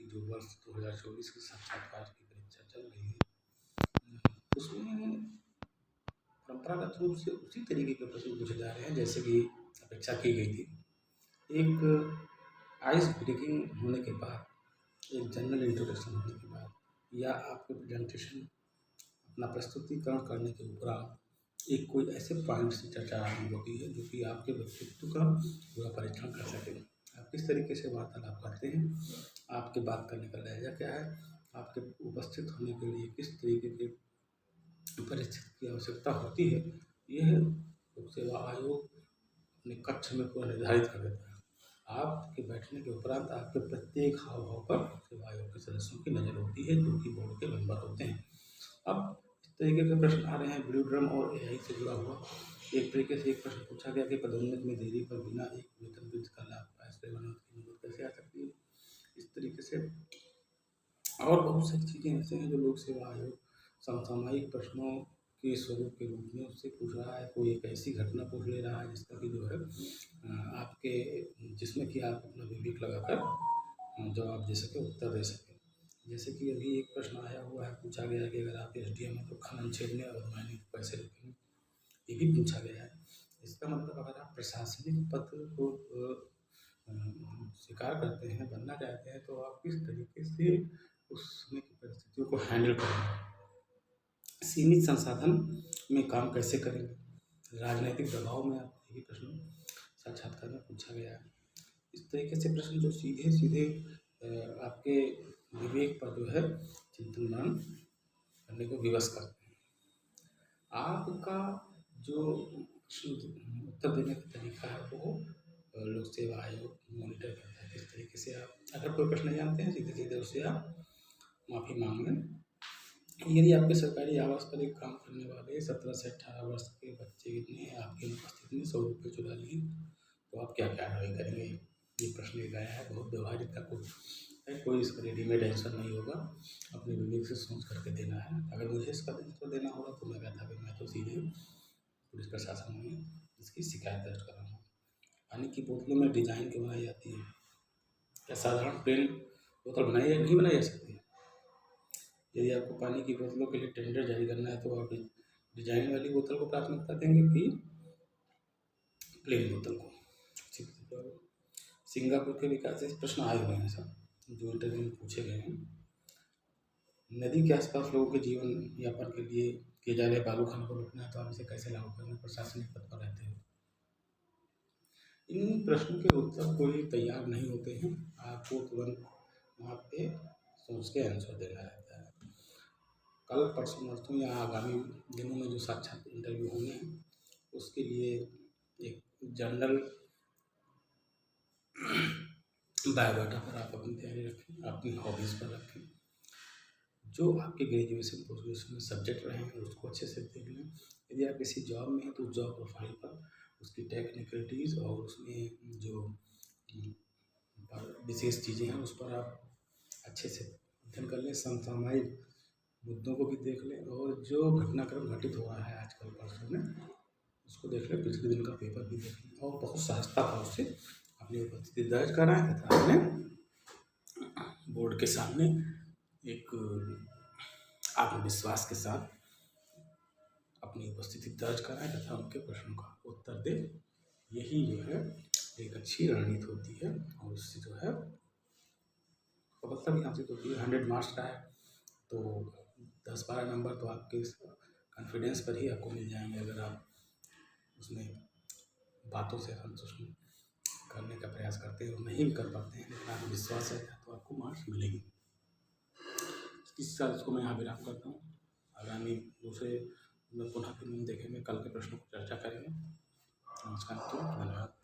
जो वर्ष 2024 की साक्षात्कार की परीक्षा चल रही है, उसमें परंपरागत रूप से उसी तरीके के प्रश्न पूछे जा रहे हैं जैसे कि अपेक्षा की गई थी। एक आइस ब्रेकिंग होने के बाद, एक जनरल इंट्रोडक्शन होने के बाद, या आपके प्रेजेंटेशन अपना प्रस्तुतिकरण करने के उपरांत एक कोई ऐसे पॉइंट से चर्चा आरंभ होती है जो कि आपके व्यक्तित्व का पूरा परीक्षण कर सके। आप किस तरीके से वार्तालाप करते हैं, आपके बात करने का लहजा क्या है, आपके उपस्थित होने के लिए किस तरीके के परिस्थिति की आवश्यकता होती है, यह लोक सेवा आयोग अपने कक्ष में पूरा निर्धारित कर देता है। आपके बैठने के उपरांत आपके प्रत्येक हाव भाव पर सेवा आयोग के सदस्यों की नज़र होती है जो कि बोर्ड के मेंबर होते हैं। अब इस तरीके के प्रश्न आ रहे हैं ब्लू ड्रम और एआई से जुड़ा हुआ। एक तरीके से एक प्रश्न पूछा गया कि पदोन्नति में देरी पर बिना एक वेतन वृद्धि का लाभ फैसले बनाने की मदद कैसे आ सकती है। इस तरीके से और बहुत सारी चीज़ें ऐसे हैं जो लोक सेवा आयोग समसामयिक प्रश्नों के स्वरूप के रूप में उससे पूछ रहा है। कोई एक ऐसी घटना पूछ ले रहा है जिसका कि जो है आपके जिसमें कि आप अपना विवेक लगाकर जवाब दे सकें, उत्तर दे सकें। जैसे कि अभी एक प्रश्न आया हुआ है, पूछा गया है कि अगर आप एसडीएम हैं तो खनन छेदने और मायने पैसे रखेंगे, ये भी पूछा गया है। इसका मतलब अगर आप प्रशासनिक पद को स्वीकार करते हैं, बनना चाहते हैं, तो आप किस तरीके से उस समय की परिस्थितियों को हैंडल करेंगे, सीमित संसाधन में काम कैसे करेंगे, राजनीतिक दबाव में आप यही प्रश्न साक्षात्कार में पूछा गया है। इस तरीके से प्रश्न जो सीधे सीधे आपके विवेक पर जो है चिंतन मनन करने को विवश करते हैं। आपका जो उत्तर देने का तरीका है वो लोक सेवा आयोग मॉनिटर करता है। किस तरीके से आप अगर कोई प्रश्न नहीं जानते हैं, सीधे सीधे उससे आप माफ़ी मांग लें। यदि आपके सरकारी आवास पर एक काम करने वाले 17 से 18 वर्ष के बच्चे ने आपकी उपस्थिति में 100 रुपये चुरा लिए तो आप क्या कार्रवाई करेंगे, ये प्रश्न एक आया है। बहुत व्यवहारिक का कोई इसका रेडीमेड आंसर नहीं होगा, अपने विवेक से सोच करके देना है। अगर मुझे इसका आंसर देना होगा तो मैं कहता कि मैं तो सीधे पुलिस प्रशासन में इसकी शिकायत दर्ज कराऊंगा। पानी की बोतलों में डिजाइन क्यों बनाई जाती है? क्या साधारण प्लेन बोतल बनाई नहीं बनाई जा सकती? यदि आपको पानी की बोतलों के लिए टेंडर जारी करना है तो आप डिजाइन वाली बोतल को प्राथमिकता देंगे कि प्लेन बोतल को? सिंगापुर के विकास से प्रश्न आए हुए हैं सब जो इंटरव्यू में पूछे गए हैं। नदी के आसपास लोगों के जीवन यापन के लिए किए जा रहे बालू खनन को रोकना है तो आप इसे कैसे लागू करेंगे प्रशासनिक पद पर रहते हुए? इन प्रश्नों के उत्तर कोई तैयार नहीं होते हैं, आपको तुरंत वहाँ पे सोच के आंसर देना रहता है। कल परसों नरसों या आगामी दिनों में जो साक्षात इंटरव्यू होंगे हैं उसके लिए एक जनरल बायोडाटा पर आप अपनी तैयारी रखें, अपनी हॉबीज़ पर रखें, जो आपके ग्रेजुएशन पोस्ट ग्रेजुएशन में सब्जेक्ट रहे हैं उसको अच्छे से देख लें। यदि आप किसी जॉब में हैं तो जॉब प्रोफाइल पर उसकी टेक्निकलिटीज़ और उसमें जो विशेष चीज़ें हैं उस पर आप अच्छे से अध्ययन कर लें। समसामयिक मुद्दों को भी देख लें और जो घटनाक्रम घटित हो रहा है आजकल परसों में उसको देख लें, पिछले दिन का पेपर भी देख लें और बहुत सहजता भाव से अपनी उपस्थिति दर्ज कराएं तथा अपने बोर्ड के सामने एक आत्मविश्वास के साथ अपनी उपस्थिति दर्ज कराएं तथा उनके प्रश्नों का उत्तर दें। यही जो है एक अच्छी रणनीति होती है और उससे जो है सफलता भी हासिल होती है। 100 मार्क्स का है तो 10-12 नंबर तो आपके कॉन्फिडेंस पर ही आपको मिल जाएंगे। अगर आप उसमें बातों से संतुष्ट करने का प्रयास करते हैं और नहीं भी कर पाते हैं लेकिन आत्मविश्वास है तो आपको मार्क्स मिलेगी। इस साल इसको मैं यहाँ विराम करता हूँ। आगामी दूसरे पुनः फिर देखेंगे, कल के प्रश्नों को चर्चा करेंगे। नमस्कार, धन्यवाद।